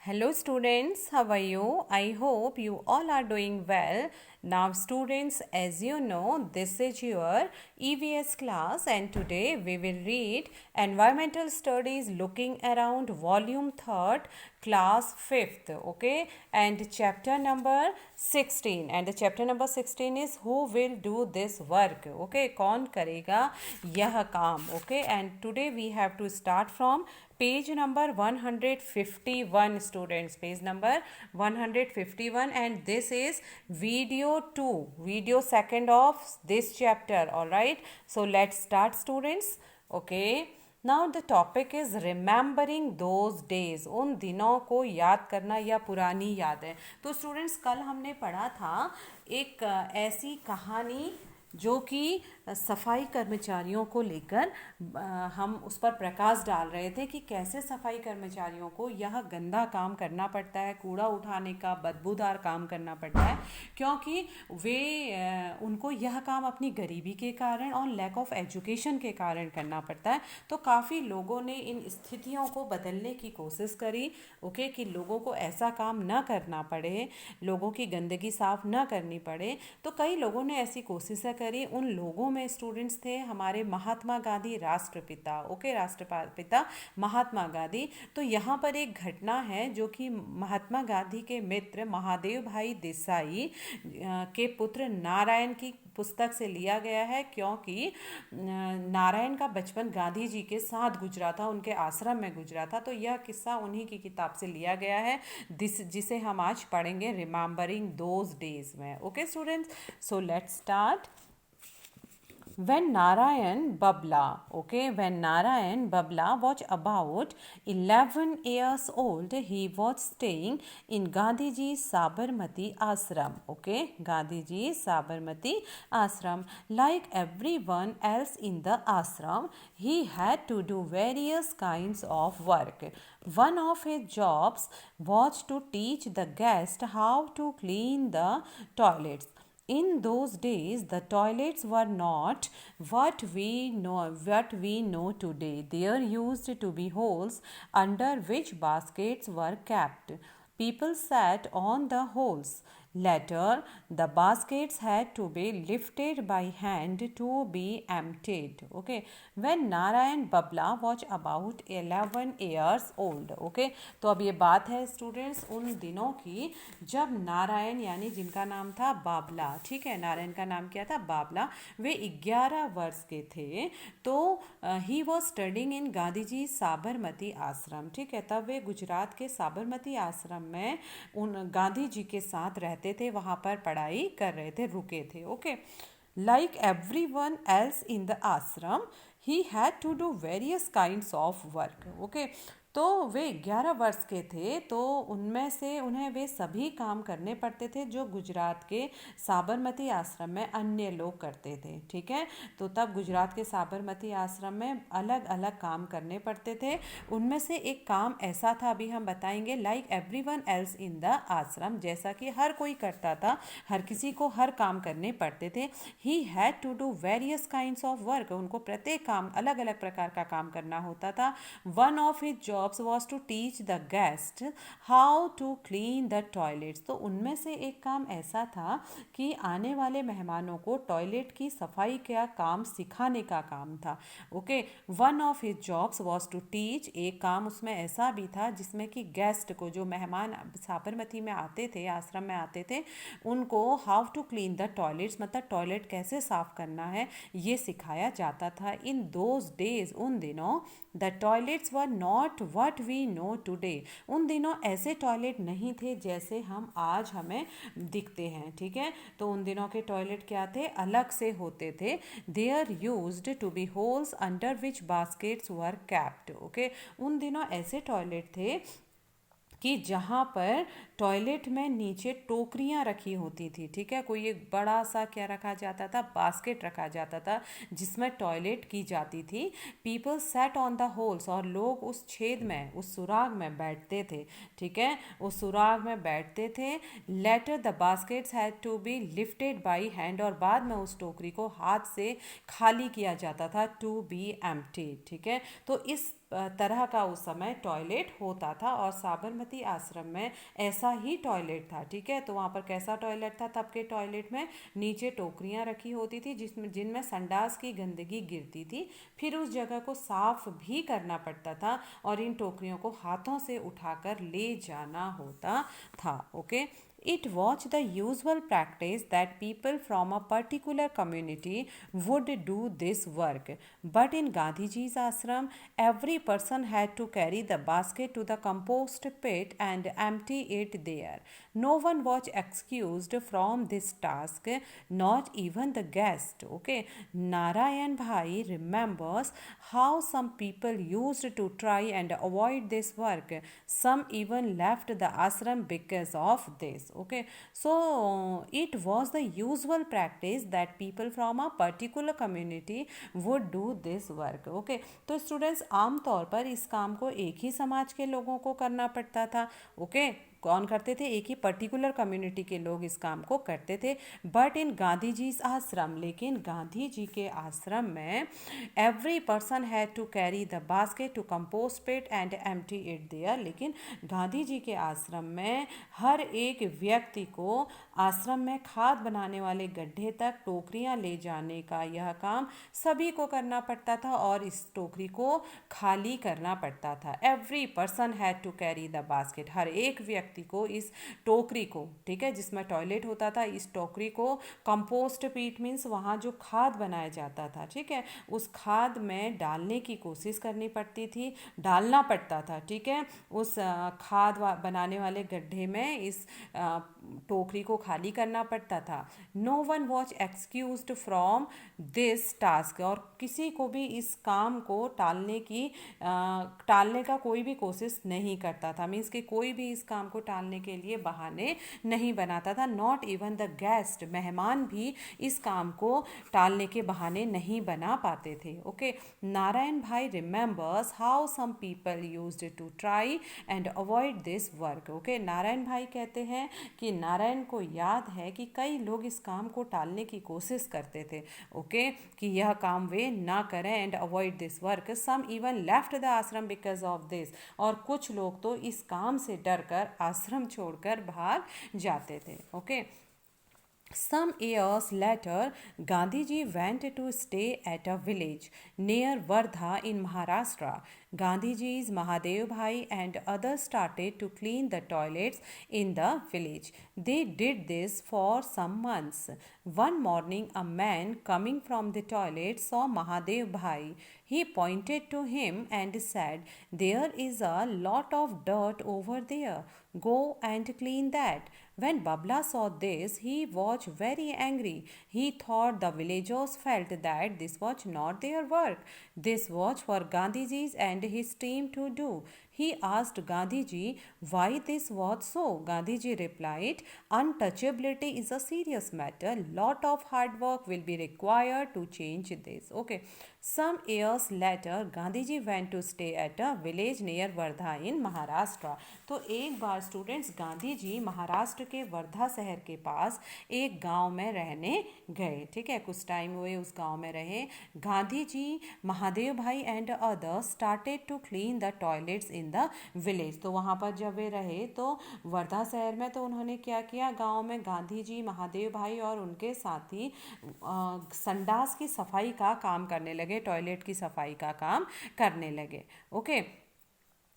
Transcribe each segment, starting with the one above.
Hello students, how are you? I hope you all are doing well. Now students, as you know, this is your EVS class and today we will read Environmental Studies Looking Around Volume 3rd, Class 5th, okay? And chapter number 16. And the chapter number 16 is Who Will Do This Work, okay? कौन करेगा यह काम, okay? And today we have to start from page number 151 students, page number 151, and this is video 2, video second of this chapter. All right, so let's start students. Okay, now the topic is remembering those days. उन दिनों को याद करना या पुरानी यादें. तो students कल हमने पढ़ा था एक ऐसी कहानी जो कि सफाई कर्मचारियों को लेकर हम उस पर प्रकाश डाल रहे थे कि कैसे सफाई कर्मचारियों को यह गंदा काम करना पड़ता है, कूड़ा उठाने का बदबूदार काम करना पड़ता है, क्योंकि वे उनको यह काम अपनी गरीबी के कारण और लैक ऑफ एजुकेशन के कारण करना पड़ता है. तो काफ़ी लोगों ने इन स्थितियों को बदलने की कोशिश करी, ओके, कि लोगों को ऐसा काम न करना पड़े, लोगों की गंदगी साफ न करनी पड़े. तो कई लोगों ने ऐसी कोशिशें करी. उन लोगों में स्टूडेंट्स थे हमारे महात्मा गांधी राष्ट्रपिता, ओके, राष्ट्रपिता महात्मा गांधी. तो यहाँ पर एक घटना है जो कि महात्मा गांधी के मित्र महादेव भाई देसाई के पुत्र नारायण की पुस्तक से लिया गया है, क्योंकि नारायण का बचपन गांधी जी के साथ गुजरा था, उनके आश्रम में गुजरा था. तो यह किस्सा उन्हीं की किताब से लिया गया है जिसे हम आज पढ़ेंगे रिमेम्बरिंग दोज डेज में. Okay students, so let's start. When Narayan Babla was about 11 years old, he was staying in Gandhiji's Sabarmati Ashram. Okay, Gandhiji's Sabarmati Ashram. Like everyone else in the ashram, he had to do various kinds of work. One of his jobs was to teach the guests how to clean the toilets. In those days, the toilets were not what we know today. There used to be holes under which baskets were kept. People sat on the holes. Later, the baskets had to be lifted by hand to be emptied. Okay. When Narayan Babla was about 11 years old. Okay. तो अब ये बात है students उन दिनों की जब नारायण यानी जिनका नाम था बाबला, ठीक है, नारायण का नाम क्या था, बाबला, वे 11 वर्ष के थे. तो he was studying in Gandhi ji Sabarmati Ashram, ठीक है. तब वे गुजरात के साबरमती आश्रम में उन गांधी जी के साथ रहते थे, वहाँ पर पढ़ाई कर रहे थे, रुके थे. Okay, like everyone else in the ashram he had to do various kinds of work. Okay, तो वे 11 वर्ष के थे, तो उनमें से उन्हें वे सभी काम करने पड़ते थे जो गुजरात के साबरमती आश्रम में अन्य लोग करते थे, ठीक है. तो तब गुजरात के साबरमती आश्रम में अलग अलग काम करने पड़ते थे. उनमें से एक काम ऐसा था, अभी हम बताएंगे, like everyone else in the आश्रम, जैसा कि हर कोई करता था, हर किसी को हर काम करने पड़ते थे. He had to do various kinds of work, उनको प्रत्येक काम अलग अलग प्रकार का काम करना होता था. One of his jobs was to teach the guest how to clean the toilets. तो उनमें से एक काम ऐसा था कि आने वाले मेहमानों को टॉयलेट की सफाई का काम सिखाने का काम था. Okay, one of his jobs was to teach, एक काम उसमें ऐसा भी था जिसमें कि गेस्ट को, जो मेहमान साबरमती में आते थे, आश्रम में आते थे, उनको how to clean the toilets, मतलब टॉयलेट कैसे साफ करना है, ये सिखाया जाता था. इन दोज डेज, उन दिनों, the toilets were not what we know today, उन दिनों ऐसे टॉयलेट नहीं थे जैसे हम आज हमें दिखते हैं, ठीक है. तो उन दिनों के टॉयलेट क्या थे, अलग से होते थे. There used to be holes under which baskets were capped. Okay, उन दिनों ऐसे टॉयलेट थे कि जहाँ पर टॉयलेट में नीचे टोकरियाँ रखी होती थी, ठीक है, कोई एक बड़ा सा क्या रखा जाता था, बास्केट रखा जाता था जिसमें टॉयलेट की जाती थी. People set on the holes, और लोग उस छेद में, उस सुराग में बैठते थे, ठीक है, उस सुराग में बैठते थे. Later the baskets had to be lifted by hand, और बाद में उस टोकरी को हाथ से खाली किया जाता था, टू बी एम्प्टीड, ठीक है. तो इस तरह का उस समय टॉयलेट होता था और साबरमती आश्रम में ऐसा ही टॉयलेट था। ठीक है, तो वहाँ पर कैसा टॉयलेट था तब के टॉयलेट में? नीचे टोकरियाँ रखी होती थी जिनमें संडास की गंदगी गिरती थी, फिर उस जगह को साफ भी करना पड़ता था और इन टोकरियों को हाथों से उठाकर ले जाना होता था। Okay, it was the usual practice that people from a particular community would do this work. But in Gandhiji's ashram, every person had to carry the basket to the compost pit and empty it there. No one was excused from this task, not even the guest. Okay, Narayan Bhai remembers how some people used to try and avoid this work. Some even left the ashram because of this. Okay, so it was the usual practice that people from a particular community would do this work. Okay, तो students आम तौर पर इस काम को एक ही समाज के लोगों को करना पड़ता था। ओके, कौन करते थे? एक ही पर्टिकुलर कम्युनिटी के लोग इस काम को करते थे। बट इन गांधी जी आश्रम, लेकिन गांधी जी के आश्रम में every person had to carry the basket to compost pit and empty it there. लेकिन गांधी जी के आश्रम में हर एक व्यक्ति को आश्रम में खाद बनाने वाले गड्ढे तक टोकरियां ले जाने का यह काम सभी को करना पड़ता था और इस टोकरी को खाली करना पड़ता था। Every person had to carry the basket, हर एक व्यक्ति को इस टोकरी को, ठीक है, जिसमें टॉयलेट होता था, इस टोकरी को कंपोस्ट पीट मीन्स वहाँ जो खाद बनाया जाता था, ठीक है, उस खाद में डालने की कोशिश करनी पड़ती थी, डालना पड़ता था। ठीक है, उस खाद बनाने वाले गड्ढे में इस टोकरी को खाली करना पड़ता था। No one was excused from this task, और किसी को भी इस काम को टालने का कोई भी कोशिश नहीं करता था। मीन्स कि कोई भी इस काम को टालने के लिए बहाने नहीं बनाता था। नॉट इवन द गेस्ट, मेहमान भी इस काम को टालने के बहाने नहीं बना पाते थे। Okay, Narayan bhai remembers how some people used to try and avoid this work. Okay, Narayan bhai कहते हैं कि नारायण को याद है कि कई लोग इस काम को टालने की कोशिश करते थे। ओके, कि यह काम वे ना करें and avoid this work. Some even left the ashram because of this, और कुछ लोग तो इस काम से डरकर आश्रम छोड़कर भाग जाते थे। Okay, some years later, Gandhiji went to stay at a village near Wardha in Maharashtra. Gandhiji's Mahadev Bhai and others started to clean the toilets in the village. They did this for some months. One morning, a man coming from the toilet saw Mahadev Bhai. He pointed to him and said, "There is a lot of dirt over there. Go and clean that." When Babla saw this, he was very angry. He thought the villagers felt that this was not their work. This was for Gandhiji's and his team to do. He asked Gandhiji why this was so. Gandhiji replied, "Untouchability is a serious matter. Lot of hard work will be required to change this." Okay. Some years later, Gandhiji went to stay at a village near Wardha in Maharashtra. तो एक बार students Gandhi ji Maharashtra के वर्धा शहर के पास एक गांव में रहने गए। ठीक है, कुछ टाइम हुए उस गांव में रहे। Gandhi ji, Mahadev bhai and others started to clean the toilets in the village. तो वहाँ पर जब वे रहे तो वर्धा शहर में, तो उन्होंने क्या किया, गांव में गांधी जी, महादेव भाई और उनके साथी संडास की सफाई का काम करने लगे, टॉयलेट की सफाई का काम करने लगे। Okay,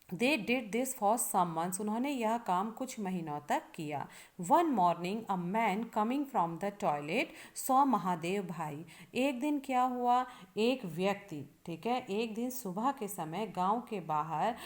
they did this for some months, उन्होंने यह काम कुछ महीनों तक किया। One morning a man coming from the toilet saw Mahadev bhai. एक दिन क्या हुआ, एक व्यक्ति, ठीक है, एक दिन सुबह के समय गांव के बाहर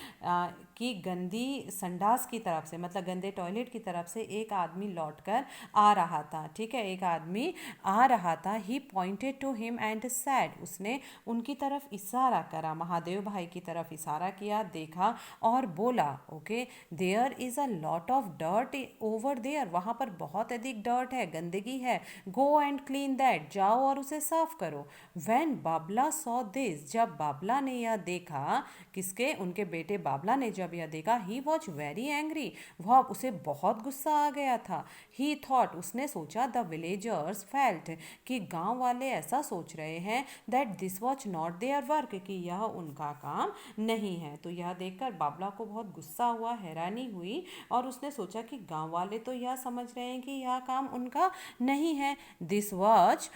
की गंदी संडास की तरफ से, मतलब गंदे टॉयलेट की तरफ से एक आदमी लौटकर आ रहा था। ठीक है, एक आदमी आ रहा था। He pointed to him and said, उसने उनकी तरफ इशारा करा, महादेव भाई की तरफ इशारा किया, देखा और बोला, okay, there is a lot of dirt over there, वहाँ पर बहुत अधिक डर्ट है, गंदगी है। गो एंड क्लीन दैट, जाओ और उसे साफ करो। When Babla saw this, this, जब बाबला ने यह देखा, किसके, उनके बेटे बाबला ने जब यह देखा, ही वॉज वेरी एंग्री, वह उसे बहुत गुस्सा आ गया था। ही थॉट, उसने सोचा, द विलेजर्स फेल्ट, कि गांव वाले ऐसा सोच रहे हैं, that this was not their work, कि यह उनका काम नहीं है। तो यह देखकर बाबला को बहुत गुस्सा हुआ, हैरानी हुई, और उसने सोचा कि गांव वाले तो यह समझ रहे हैं कि यह काम उनका नहीं है। This was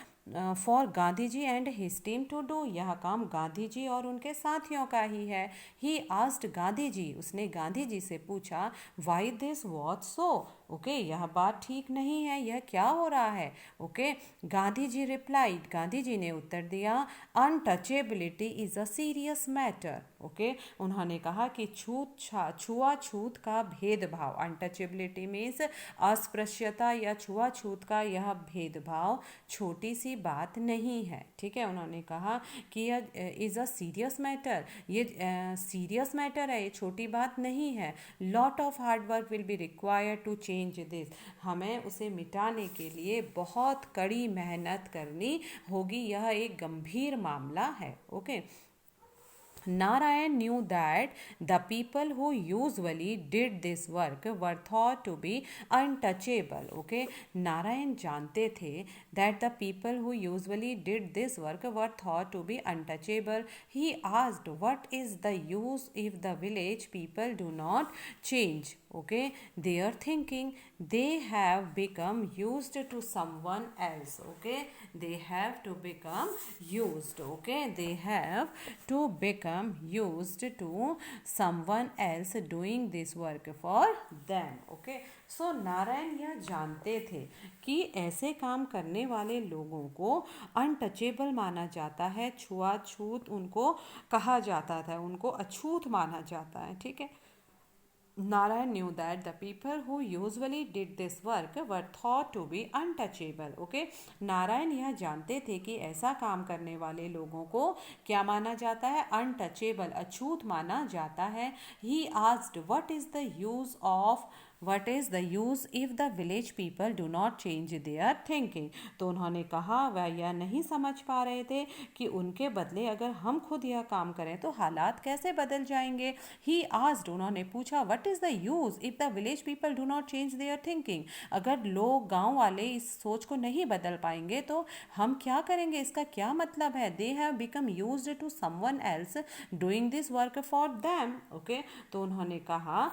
for Gandhi ji and his team to do, यह काम गांधी जी और उनके साथियों का ही है। ही आस्क्ड गांधी जी, उसने गांधी जी से पूछा, why this was so, okay, यह बात ठीक नहीं है, यह क्या हो रहा है। ओके, गांधी जी रिप्लाइड, गांधी जी ने उत्तर दिया, untouchability is a serious matter. Okay, उन्होंने कहा कि छुआछूत का भेदभाव, अनटचेबिलिटी मीन्स अस्पृश्यता या छुआछूत का यह भेदभाव छोटी सी बात नहीं है। ठीक है, उन्होंने कहा कि यह इज़ अ सीरियस मैटर, ये सीरियस मैटर है, ये छोटी बात नहीं है। Lot of hard work will be required to change this, हमें उसे मिटाने के लिए बहुत कड़ी मेहनत करनी होगी, यह एक गंभीर मामला है। Okay, Narayan knew that the people who usually did this work were thought to be untouchable. Okay, Narayan जानते थे that the people who usually did this work were thought to be untouchable. He asked, what is the use if the village people do not change? Okay, their thinking, they have become used to someone else. Okay, they have to become used. Okay, they have to become used to someone else doing this work for them. Okay, so Narayan यह जानते थे कि ऐसे काम करने वाले लोगों को अनटचेबल माना जाता है, छुआछूत उनको कहा जाता था, उनको अछूत माना जाता है। ठीक है, Narayan knew that the people who usually did this work were thought to be untouchable. Okay, Narayan यह जानते थे कि ऐसा काम करने वाले लोगों को क्या माना जाता है, अनटचेबल, अछूत माना जाता है। He asked, what is the use if the village people do not change their thinking? तो उन्होंने कहा, वह यह नहीं समझ पा रहे थे कि उनके बदले अगर हम खुद यह काम करें तो हालात कैसे बदल जाएंगे। He asked, उन्होंने पूछा, what is the use if the village people do not change their thinking? अगर लोग, गांव वाले इस सोच को नहीं बदल पाएंगे तो हम क्या करेंगे, इसका क्या मतलब है। They have become used to someone else doing this work for them. Okay, तो उन्होंने कहा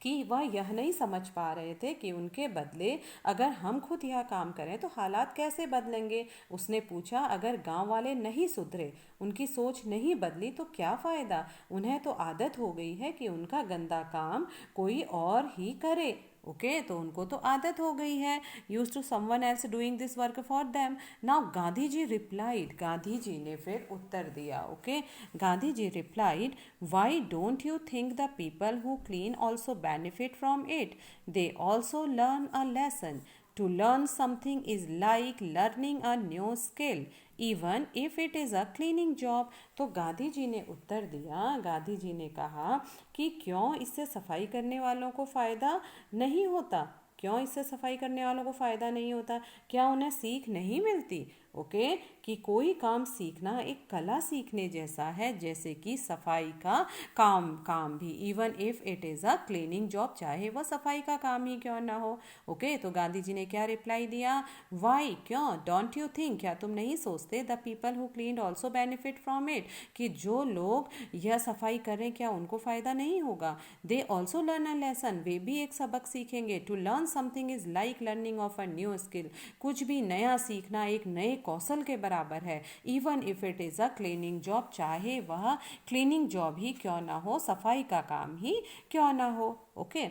कि वह यह नहीं समझ पा रहे थे कि उनके बदले अगर हम खुद यह काम करें तो हालात कैसे बदलेंगे। उसने पूछा, अगर गांव वाले नहीं सुधरे, उनकी सोच नहीं बदली तो क्या फ़ायदा, उन्हें तो आदत हो गई है कि उनका गंदा काम कोई और ही करे। ओके, तो उनको तो आदत हो गई है, use to someone else doing this work for them. Now Gandhi ji replied, Gandhi ji ने फिर उत्तर दिया। Okay, Gandhi ji replied, why don't you think the people who clean also benefit from it, they also learn a lesson. To learn something is like learning a new skill, even if it is a cleaning job. तो गांधी जी ने उत्तर दिया, गांधी जी ने कहा कि क्यों इससे सफाई करने वालों को फ़ायदा नहीं होता, क्यों इससे सफाई करने वालों को फ़ायदा नहीं होता, क्या उन्हें सीख नहीं मिलती। ओके, कि कोई काम सीखना एक कला सीखने जैसा है, जैसे कि सफाई का काम भी, even if it is a cleaning job, चाहे वह सफाई का काम ही क्यों ना हो। ओके, तो गांधी जी ने क्या रिप्लाई दिया, वाई, क्यों, डोंट यू थिंक, क्या तुम नहीं सोचते, the people who clean also benefit from it, कि जो लोग यह सफाई कर रहे हैं क्या उनको फ़ायदा नहीं होगा। They also learn a lesson, वे भी एक सबक सीखेंगे। To learn something is like learning of a new skill, कुछ भी नया सीखना एक नए कौशल के बराबर है। Even if it is a cleaning job, चाहे वह क्लीनिंग जॉब ही क्यों ना हो, सफाई का काम ही क्यों ना हो। Okay,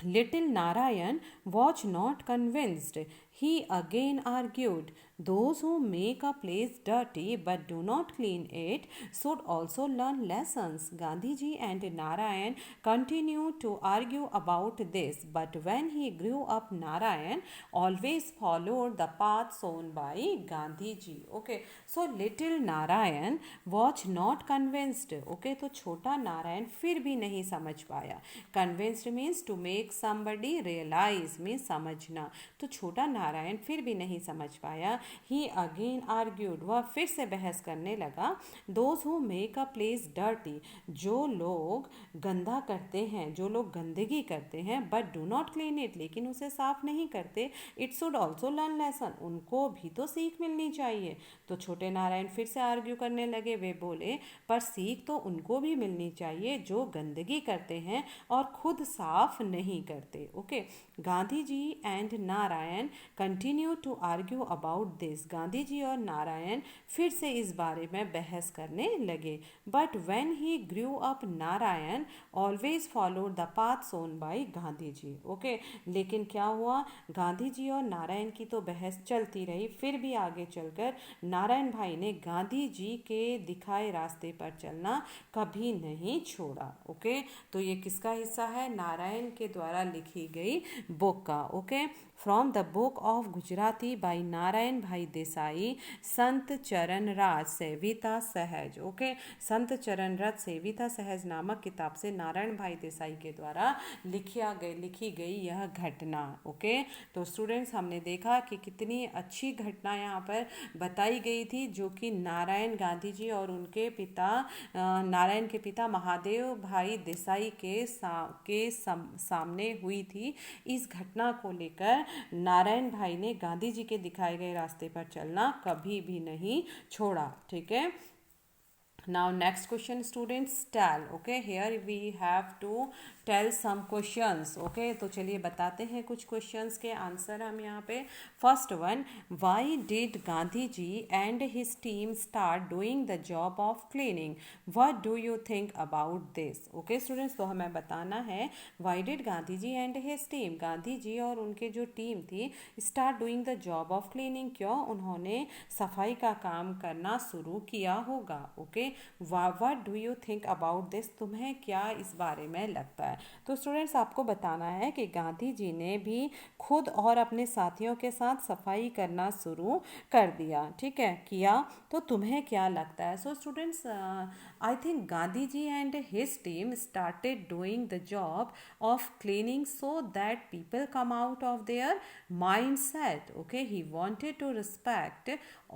Little Narayan was not convinced. He again argued, those who make a place dirty but do not clean it should also learn lessons. Gandhiji and Narayan continued to argue about this, but when he grew up, Narayan always followed the path shown by Gandhiji. Okay, so little Narayan was not convinced. Okay, तो छोटा नारायण फिर भी नहीं समझ पाया। Convinced means to make somebody realize, means समझना। तो छोटा नारायण फिर भी नहीं समझ पाया, ही अगेन आर्ग्यूड, वह फिर से बहस करने लगा, those who make a place dirty, जो लोग गंदा करते हैं, जो लोग गंदगी करते हैं, but do not clean it, लेकिन उसे साफ नहीं करते, it should also learn lesson, उनको भी तो सीख मिलनी चाहिए। तो छोटे नारायण फिर से आर्ग्यू करने लगे, वे बोले पर सीख तो उनको भी मिलनी चाहिए जो गंदगी करते हैं और खुद साफ नहीं करते। Okay, Gandhi ji and Narayan continue to argue about this, Gandhi ji और नारायण फिर से इस बारे में बहस करने लगे। But when he grew up Narayan always followed the path shown by Gandhi ji. Okay, लेकिन क्या हुआ, गांधी जी और नारायण की तो बहस चलती रही, फिर भी आगे चलकर नारायण भाई ने गांधी जी के दिखाए रास्ते पर चलना कभी नहीं छोड़ा। ओके, तो ये किसका हिस्सा है, नारायण के द्वारा लिखी गई बुक का। Okay, from the book of Gujarati by Narayan bhai Desai, संत चरण राज सेविता सहज। ओके, संत चरण राज सेविता सहज नामक किताब से नारायण भाई देसाई के द्वारा लिखी गई यह घटना। ओके, तो स्टूडेंट्स हमने देखा कि कितनी अच्छी घटना यहाँ पर बताई गई थी, जो कि नारायण गांधी जी और उनके पिता नारायण के पिता महादेव भाई देसाई के सामने हुई थी। इस घटना को लेकर नारायण भाई ने गांधी जी के दिखाए गए रास्ते पर चलना कभी भी नहीं छोड़ा। ठीक है, now next question students, tell. Okay, here we have to tell some questions. Okay, तो चलिए बताते हैं कुछ questions के आंसर हम यहाँ पे। First one, why did Gandhi ji and his team start doing the job of cleaning? What do you think about this? Okay students, तो हमें बताना है why did Gandhi ji and his team, Gandhi ji और उनके जो टीम थी, start doing the job of cleaning, क्यों उन्होंने सफाई का काम करना शुरू किया होगा। Okay, what do you think about this, तुम्हें क्या इस बारे में लगता है। तो स्टूडेंट्स आपको बताना है कि गांधी जी ने भी खुद और अपने साथियों के साथ सफाई करना शुरू कर दिया। ठीक है, किया, तो तुम्हें क्या लगता है। So students I think Gandhi ji and his team started doing the job of cleaning so that people come out of their mind set. Okay, he wanted to respect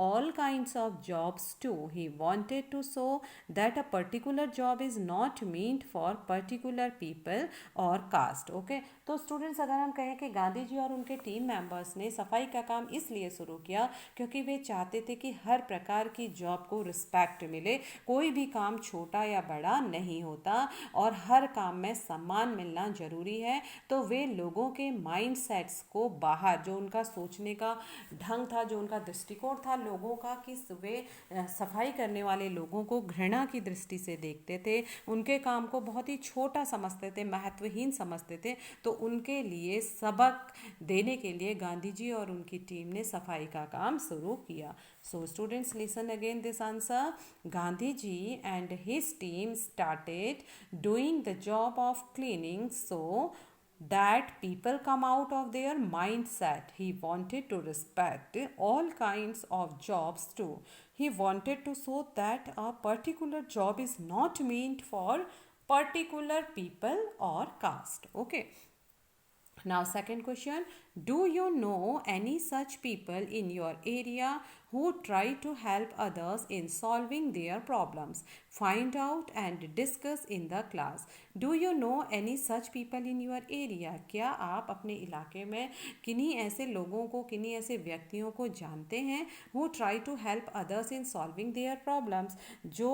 all kinds of jobs too. He wanted to show that a particular job is not meant for particular people or caste. Okay, तो students अगर हम कहें कि गांधी जी और उनके team members ने सफाई का काम इसलिए शुरू किया क्योंकि वे चाहते थे कि हर प्रकार की जॉब को रिस्पेक्ट मिले, कोई भी काम छोटा या बड़ा नहीं होता और हर काम में सम्मान मिलना जरूरी है। तो वे लोगों के माइंड सेट्स को बाहर, जो उनका सोचने का ढंग था, जो उनका दृष्टिकोण था लोगों का, कि वे सफाई करने वाले लोगों को घृणा की दृष्टि से देखते थे, उनके काम को बहुत ही छोटा समझते थे, महत्वहीन समझते थे। तो उनके लिए सबक देने के लिए गांधी जी और उनकी टीम ने सफाई का काम शुरू किया। So students listen again this answer, Gandhi ji and his team started doing the job of cleaning so that people come out of their mindset. He wanted to respect all kinds of jobs too. He wanted to show that a particular job is not meant for particular people or caste. Okay, now second question, do you know any such people in your area who try to help others in solving their problems? Find out and discuss in the class. Do you know any such people in your area? क्या आप अपने इलाके में किन्हीं ऐसे लोगों को, किन्हीं ऐसे व्यक्तियों को जानते हैं who try to help others in solving their problems, जो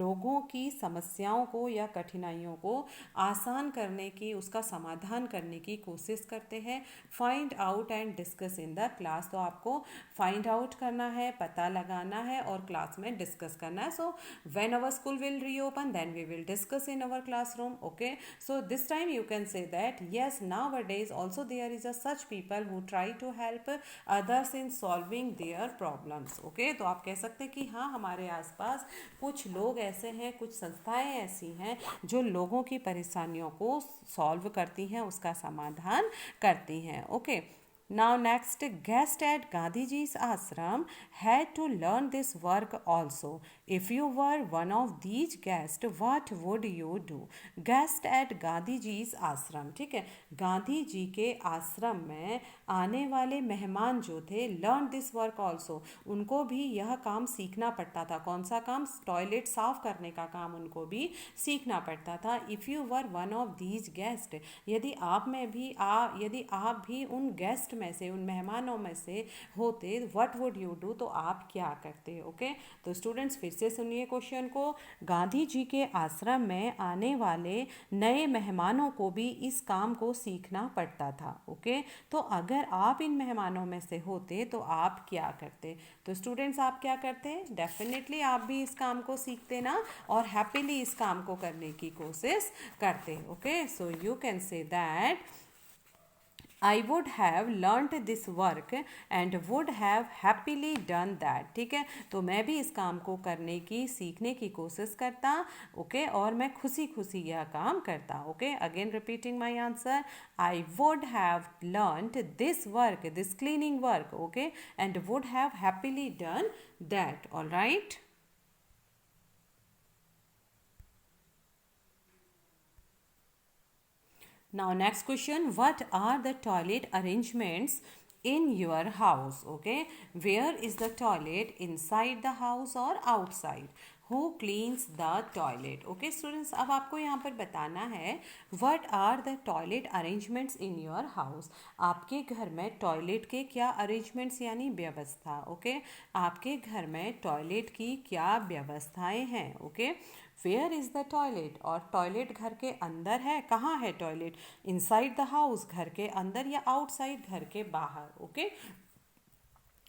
लोगों की समस्याओं को या कठिनाइयों को आसान करने की, उसका समाधान करने की कोशिश करते हैं। Find out and discuss in the class, तो आपको फाइंड आउट करना है, पता लगाना है और क्लास में डिस्कस करना है। So when our school will reopen then we will discuss in our classroom. Okay, so this time you can say that yes, nowadays also there is a such people who try to help others in solving their problems. Okay, तो आप कह सकते हैं कि हाँ, हमारे आसपास कुछ लोग ऐसे हैं, कुछ संस्थाएं ऐसी हैं जो लोगों की परेशानियों को सॉल्व करती हैं, उसका समाधान करती हैं। Okay, now next, guest at Gandhi ji's ashram had to learn this work also. If you were one of these guests, what would you do? Guest at Gandhi जी's आश्रम. ठीक है, गांधी जी के आश्रम में आने वाले मेहमान जो थे, लर्न दिस वर्क ऑल्सो, उनको भी यह काम सीखना पड़ता था. कौन सा काम? टॉयलेट साफ करने का काम उनको भी सीखना पड़ता था. If you were one of these guest, यदि आप भी उन गेस्ट में से, उन मेहमानों में से होते, व्हाट वुड यू डू, तो आप क्या करते. ओके, तो स्टूडेंट्स फिर से सुनिए क्वेश्चन को. गांधी जी के आश्रम में आने वाले नए मेहमानों को भी इस काम को सीखना पड़ता था. ओके, तो अगर आप इन मेहमानों में से होते तो आप क्या करते. तो स्टूडेंट्स आप क्या करते? डेफिनेटली आप भी इस काम को सीखते ना, और हैप्पीली इस काम को करने की कोशिश करते. Okay, so you can say that I would have learnt this work and would have happily done that. ठीक है, तो मैं भी इस काम को करने की, सीखने की कोशिश करता. ओके, और मैं खुशी खुशी यह काम करता. Okay, again repeating my answer, I would have learnt this work, this cleaning work, okay, and would have happily done that. All right. Now next question, what are the toilet arrangements in your house? Okay, where is the toilet, inside the house or outside? Who cleans the toilet? Okay students, अब आपको यहाँ पर बताना है what are the toilet arrangements in your house. आपके घर में toilet के क्या अरेंजमेंट्स यानी व्यवस्था. ओके, आपके घर में टॉयलेट की क्या व्यवस्थाएं हैं. Okay, where is the toilet, और टॉयलेट घर के अंदर है. कहाँ है टॉयलेट? इनसाइड द हाउस, घर के अंदर, या आउटसाइड, घर के बाहर. Okay,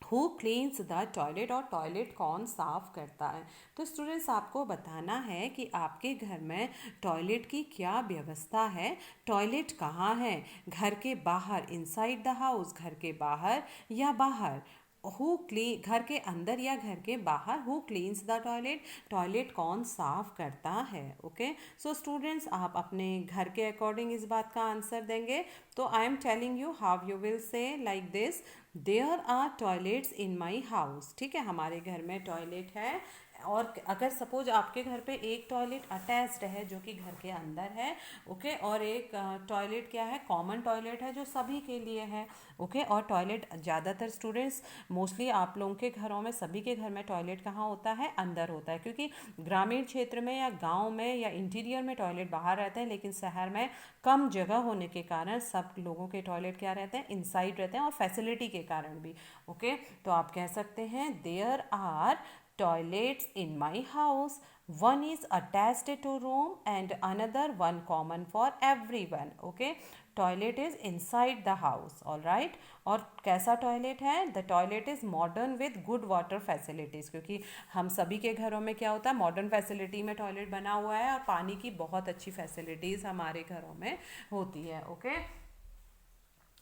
who cleans the toilet, और टॉयलेट कौन साफ करता है. तो स्टूडेंट्स आपको बताना है कि आपके घर में टॉयलेट की क्या व्यवस्था है. टॉयलेट कहाँ है? घर के बाहर, इनसाइड द हाउस, घर के बाहर या बाहर. हु क्लीन, घर के अंदर या घर के बाहर. Who cleans the toilet, toilet कौन साफ करता है. ओके, सो स्टूडेंट्स आप अपने घर के अकॉर्डिंग इस बात का आंसर देंगे. तो I am telling you how you will say like this, there are toilets in my house. ठीक है, हमारे घर में टॉयलेट है. और अगर सपोज आपके घर पे एक टॉयलेट अटैच्ड है जो कि घर के अंदर है. ओके, और एक टॉयलेट क्या है, कॉमन टॉयलेट है जो सभी के लिए है. ओके, और टॉयलेट ज़्यादातर स्टूडेंट्स मोस्टली आप लोगों के घरों में, सभी के घर में टॉयलेट कहाँ होता है? अंदर होता है, क्योंकि ग्रामीण क्षेत्र में या गांव में या इंटीरियर में टॉयलेट बाहर रहते हैं, लेकिन शहर में कम जगह होने के कारण सब लोगों के टॉयलेट क्या रहते हैं? इनसाइड रहते हैं, और फैसिलिटी के कारण भी. ओके, तो आप कह सकते हैं there are toilets in my house. One is attached to room and another one common for everyone. Okay, toilet is inside the house. All right, और कैसा टॉयलेट है? The toilet is modern with good water facilities, क्योंकि हम सभी के घरों में क्या होता है? मॉडर्न फैसिलिटी में टॉयलेट बना हुआ है, और पानी की बहुत अच्छी फैसिलिटीज़ हमारे घरों में होती है. Okay,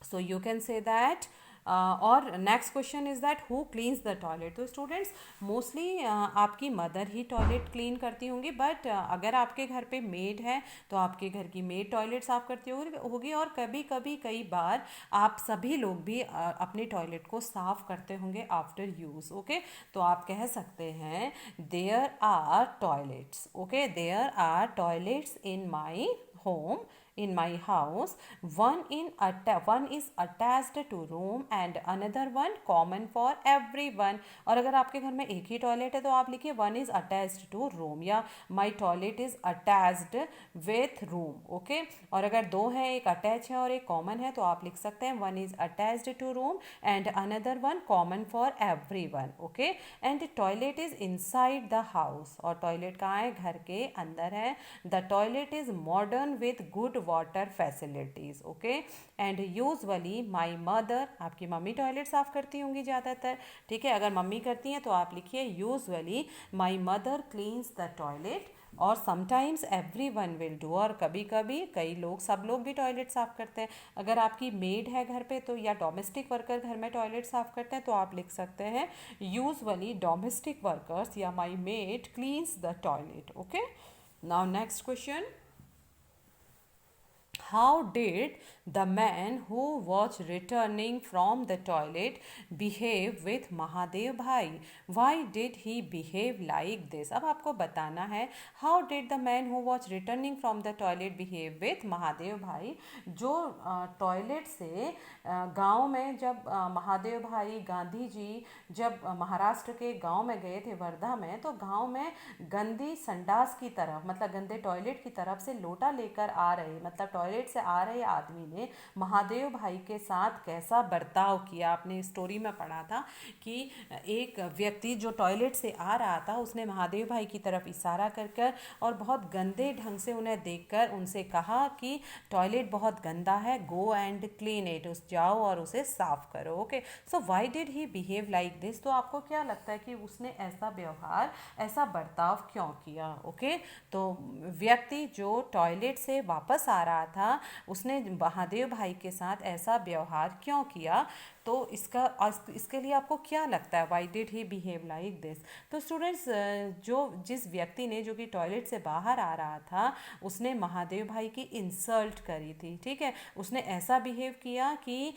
so you can say that. और next question is that who cleans the toilet. तो स्टूडेंट्स मोस्टली आपकी मदर ही टॉयलेट क्लीन करती होंगी, बट अगर आपके घर पे मेड है तो आपके घर की मेड टॉयलेट साफ़ करती होगी, और कभी कभी कई बार आप सभी लोग भी अपने टॉयलेट को साफ़ करते होंगे आफ्टर यूज़. ओके, तो आप कह सकते हैं there are toilets. Okay, there are toilets in my home, in my house. One is attached to room and another one common for everyone. और अगर आपके घर में एक ही टॉयलेट है तो आप लिखिए one is attached to room, या my toilet is attached with room. Okay, और अगर दो हैं, एक अटैच है और एक कॉमन है, तो आप लिख सकते हैं one is attached to room and another one common for everyone. Okay, and toilet is inside the house, और टॉयलेट कहाँ है? घर के अंदर है. The toilet is modern with good water facilities. Okay, and usually my mother, आपकी mummy toilet साफ़ करती होंगी ज़्यादातर. ठीक है, अगर मम्मी करती हैं तो आप लिखिए usually my mother cleans the toilet, और sometimes every one will do, और कभी कभी कई लोग, सब लोग भी टॉयलेट साफ़ करते हैं. अगर आपकी मेड है घर पे तो, या डोमेस्टिक वर्कर घर में टॉयलेट साफ़ करते हैं, तो आप लिख सकते हैं यूजुअली डोमेस्टिक वर्कर्स या my maid cleans the toilet. Okay, now next question, How did the man who was returning from the toilet behave with Mahadev Bhai? Why did he behave like this? अब आपको बताना है how did the man who was returning from the toilet behave with Mahadev भाई. जो toilet से गांव में जब महादेव भाई गांधी जी जब महाराष्ट्र के गांव में गए थे वर्धा में, तो गांव में गंदी संडास की तरफ मतलब गंदे टॉयलेट की तरफ से लोटा लेकर आ रहे मतलब टॉयलेट से आ रहे आदमी ने महादेव भाई के साथ कैसा बर्ताव किया. आपने स्टोरी में पढ़ा था कि एक व्यक्ति जो टॉयलेट से आ रहा था उसने महादेव भाई की तरफ इशारा कर कर और बहुत गंदे ढंग से उन्हें देखकर उनसे कहा कि टॉयलेट बहुत गंदा है, गो एंड क्लीन इट, उस जाओ और उसे साफ करो. Okay, so why did he behave like this? तो आपको क्या लगता है कि उसने ऐसा व्यवहार ऐसा बर्ताव क्यों किया? ओके, तो व्यक्ति जो टॉयलेट से वापस आ रहा था उसने महादेव भाई के साथ ऐसा व्यवहार क्यों किया? तो इसके लिए आपको क्या लगता है why did he behave like this? तो स्टूडेंट्स, जो जिस व्यक्ति ने जो कि टॉयलेट से बाहर आ रहा था उसने महादेव भाई की इंसल्ट करी थी. ठीक है, उसने ऐसा बिहेव किया कि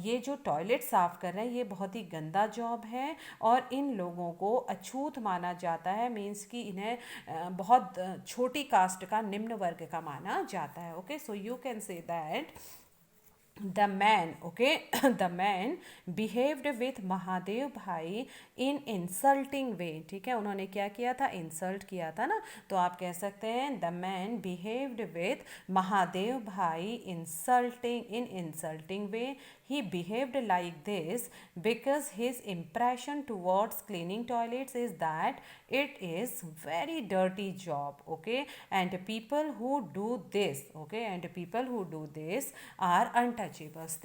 ये जो टॉयलेट साफ कर रहे हैं ये बहुत ही गंदा जॉब है और इन लोगों को अछूत माना जाता है. मीन्स कि इन्हें बहुत छोटी कास्ट का, निम्न वर्ग का माना जाता है. Okay, so you can say that the man, okay, the man behaved with Mahadev भाई in insulting way. ठीक है, उन्होंने क्या किया था? इंसल्ट किया था ना. तो आप कह सकते हैं the man behaved with Mahadev भाई in insulting way. He behaved like this because his impression towards cleaning toilets is that it is very dirty job. Okay, and people who do this, okay, and people who do this are untouchables.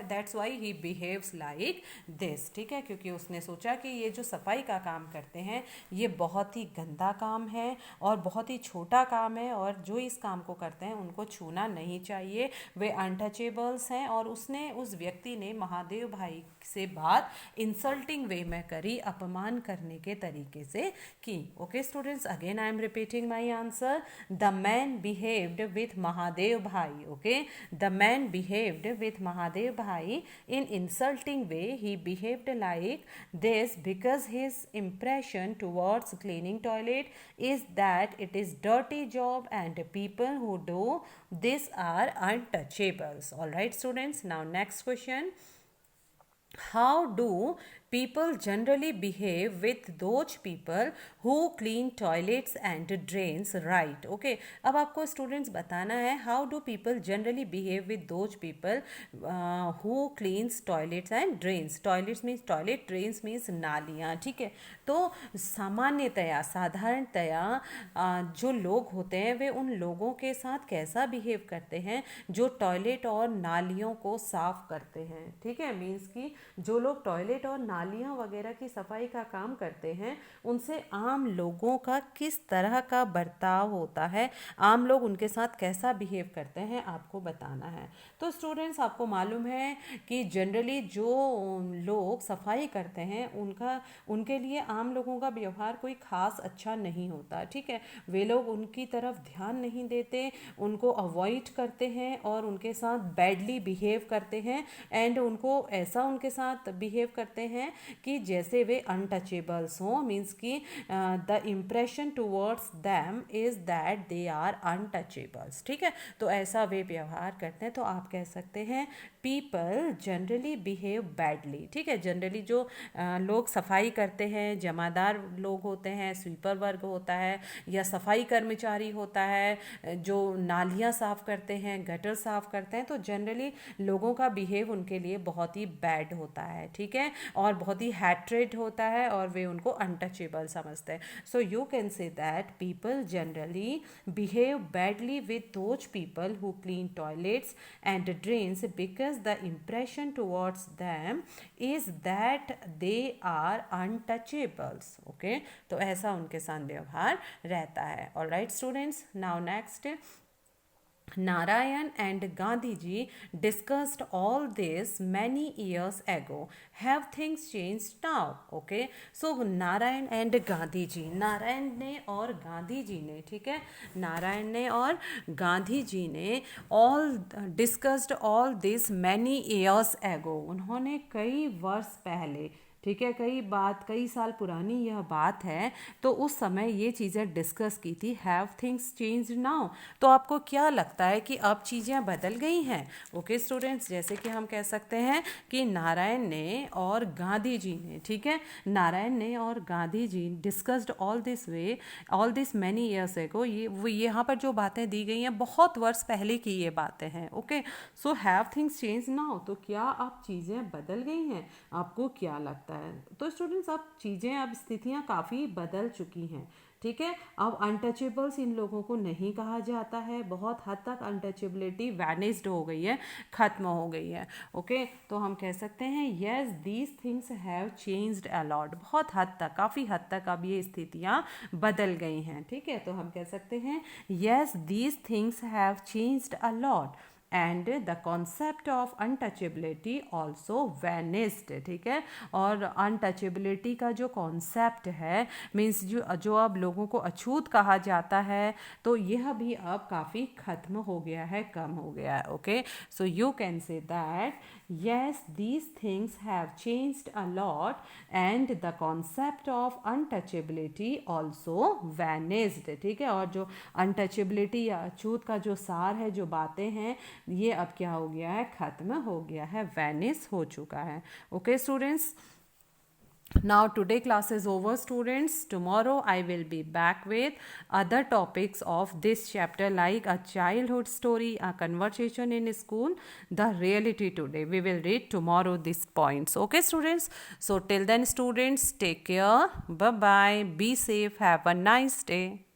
That's why he behaves like this. ठीक है, क्योंकि उसने सोचा कि ये जो सफाई का काम करते हैं ये बहुत ही गंदा काम है और बहुत ही छोटा काम है और जो इस काम को करते हैं उनको छूना नहीं चाहिए, वे अनटचेबल्स हैं. और उसने उस व्यक्ति ने महादेव भाई से बात इंसल्टिंग वे में करी, अपमान करने के तरीके से की. Okay students, again I am repeating my answer. The man behaved with Mahadev भाई. Okay, the man behaved with Mahadev भाई in insulting way. He behaved like this because his impression towards cleaning toilet is that it is dirty job and people who do this are untouchables. All right students, now next question. How do people generally behave with those people who clean toilets and drains, right? Okay, अब आपको students बताना है how do people generally behave with those people who cleans toilets and drains. toilets means toilet, drains means नालियाँ. ठीक है, तो सामान्यतया साधारणतया जो लोग होते हैं वे उन लोगों के साथ कैसा बिहेव करते हैं जो टॉयलेट और नालियों को साफ करते हैं. ठीक है, मीन्स कि जो लोग टॉयलेट और नालियाँ वगैरह की सफाई का काम करते हैं उनसे आम लोगों का किस तरह का बर्ताव होता है, आम लोग उनके साथ कैसा बिहेव करते हैं, आपको बताना है. तो स्टूडेंट्स, आपको मालूम है कि जनरली जो लोग सफाई करते हैं उनके लिए आम लोगों का व्यवहार कोई खास अच्छा नहीं होता. ठीक है, वे लोग उनकी तरफ ध्यान नहीं देते, उनको अवॉइड करते हैं और उनके साथ बैडली बिहेव करते हैं एंड उनको ऐसा उनके साथ बिहेव करते हैं कि जैसे वे अनटचेबल्स हों. मीन्स कि the impression towards them is that they are untouchables. ठीक है, तो ऐसा वे व्यवहार करते हैं. तो आप कह सकते हैं पीपल जनरली बिहेव बैडली. ठीक है, जनरली जो लोग सफाई करते हैं, जमादार लोग होते हैं, स्वीपर वर्ग होता है या सफाई कर्मचारी होता है, जो नालियाँ साफ़ करते हैं, गटर साफ़ करते हैं, तो जनरली लोगों का बिहेव उनके लिए बहुत ही बैड होता है. ठीक है, और बहुत ही हैट्रेड होता है और वे उनको अनटचेबल समझते हैं. So you can say that people generally behave badly with those people who clean toilets and drains because the impression towards them is that they are untouchables. Okay, तो ऐसा उनके साथ व्यवहार रहता है. Alright students, now next. Narayan and Gandhiji discussed all this many years ago. Have things changed now? Okay, so Narayan and Gandhiji, Narayan ने और गांधी जी ने, ठीक है, नारायण ने और गांधी जी ने all discussed all this many years ago, उन्होंने कई वर्ष पहले, ठीक है, कई साल पुरानी यह बात है, तो उस समय ये चीज़ें डिस्कस की थी. हैव थिंग्स चेंज नाउ, तो आपको क्या लगता है कि अब चीज़ें बदल गई हैं? ओके स्टूडेंट्स, जैसे कि हम कह सकते हैं कि नारायण ने और गांधी जी ने, ठीक है, नारायण ने और Gandhi ji discussed all this many years ago, ये यहाँ पर जो बातें दी गई हैं बहुत वर्ष पहले की ये बातें हैं. Okay, so have things change now, तो क्या अब चीज़ें बदल गई हैं? आपको क्या लगता है? तो स्टूडेंट्स, अब चीज़ें, अब स्थितियाँ काफ़ी बदल चुकी हैं, ठीक है. अब अनटचेबल्स इन लोगों को नहीं कहा जाता है, बहुत हद तक अनटचेबिलिटी वैनिस्ड हो गई है, ख़त्म हो गई है. ओके, तो हम कह सकते हैं yes these things have changed a lot, बहुत हद तक, काफ़ी हद तक अब ये स्थितियाँ बदल गई हैं, ठीक है. तो हम कह सकते हैं yes these things have changed a lot and the concept of untouchability also vanished, ठीक है. और अनटचेबिलिटी का जो कॉन्सेप्ट है, मीन्स जो अब लोगों को अछूत कहा जाता है, तो यह भी अब काफ़ी ख़त्म हो गया है, कम हो गया है. Okay, so you can say that yes these things have changed a lot and the concept of untouchability also vanished, ठीक है. और जो अनटचेबिलिटी या अछूत का जो सार है, जो बातें हैं, ये अब क्या हो गया है? ख़त्म हो गया है, वैनिस हो चुका है. Okay students, now today class is over students. Tomorrow I will be back with other topics of this chapter like a childhood story, a conversation in school, the reality today. We will read tomorrow these points. Okay students, so till then students, take care, bye bye, be safe, have a nice day.